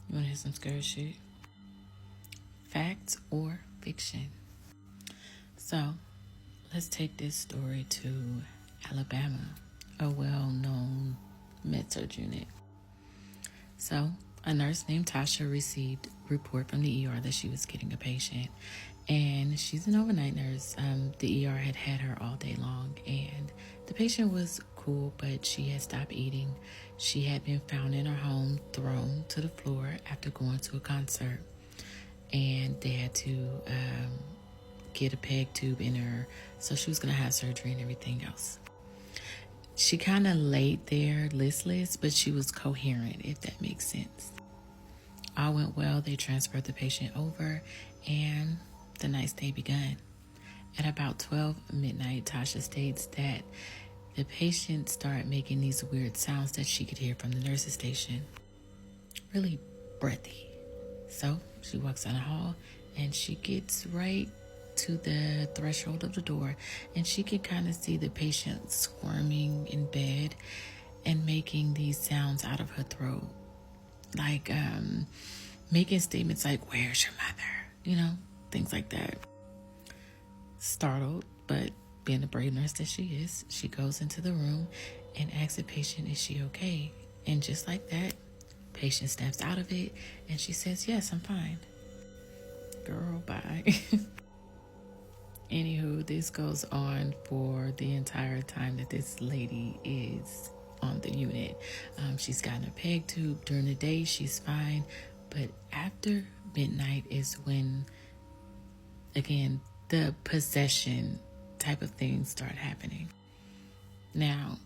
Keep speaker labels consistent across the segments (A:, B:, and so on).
A: You want to hear some scary shit? Fact or fiction? So, let's take this story to Alabama, a well-known med-surg unit. So, a nurse named Tasha received a report from the ER that she was getting a patient, and she's an overnight nurse. The ER had her all day long, and the patient was cool, but she had stopped eating. She had been found in her home, thrown to the floor after going to a concert, and they had to get a peg tube in her, so she was going to have surgery and everything else. She kind of laid there listless, but she was coherent, if that makes sense. All went well. They transferred the patient over, and the night stay begun. At about 12 midnight, Tasha states that the patient started making these weird sounds that she could hear from the nurse's station. Really breathy. So she walks down the hall, and she gets right to the threshold of the door, and she can kind of see the patient squirming in bed and making these sounds out of her throat, like making statements like, "Where's your mother?" Things like that. Startled, but being the brave nurse that she is, she goes into the room and asks the patient, "Is she okay?" And just like that, patient snaps out of it, and she says, "Yes, I'm fine." Girl, bye. Anywho, this goes on for the entire time that this lady is on the unit. She's gotten a peg tube. During the day, she's fine. But after midnight is when, again, the possession type of things start happening. Now,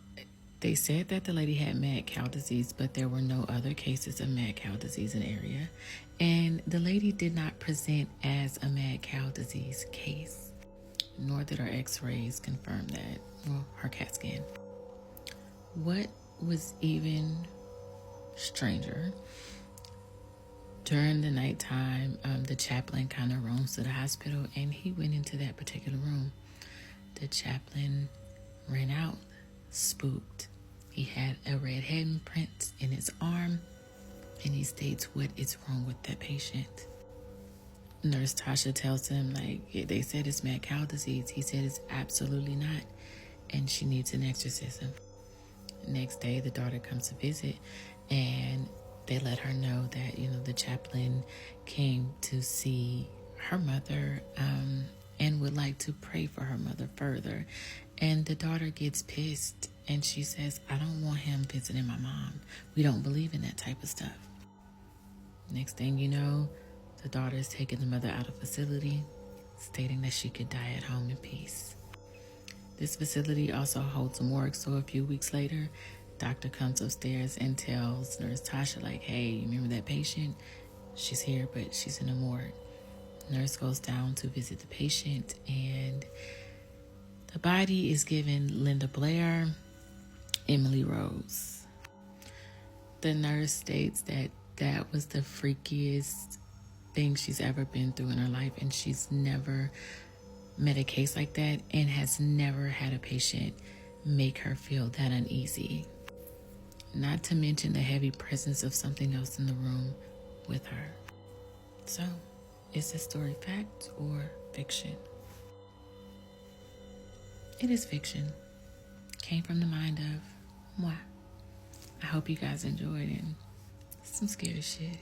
A: they said that the lady had mad cow disease, but there were no other cases of mad cow disease in the area. And the lady did not present as a mad cow disease case, nor did her x-rays confirm that, or her CAT scan. What was even stranger, during the nighttime, the chaplain kind of roams to the hospital, and he went into that particular room. The chaplain ran out, spooked. He had a red handprint in his arm, and he states what is wrong with that patient. Nurse Tasha tells him, they said it's mad cow disease. He said it's absolutely not, and she needs an exorcism. Next day, the daughter comes to visit, and they let her know that, the chaplain came to see her mother and would like to pray for her mother further. And the daughter gets pissed, and she says, "I don't want him visiting my mom. We don't believe in that type of stuff." Next thing you know, the daughter is taking the mother out of facility, stating that she could die at home in peace. This facility also holds a morgue, so a few weeks later, doctor comes upstairs and tells Nurse Tasha, "Hey, you remember that patient? She's here, but she's in the morgue." Nurse goes down to visit the patient, and the body is given Linda Blair, Emily Rose. The nurse states that was the freakiest thing she's ever been through in her life, and she's never met a case like that and has never had a patient make her feel that uneasy. Not to mention the heavy presence of something else in the room with her. So, is this story fact or fiction? It is fiction. Came from the mind of moi. I hope you guys enjoyed it. Some scary shit.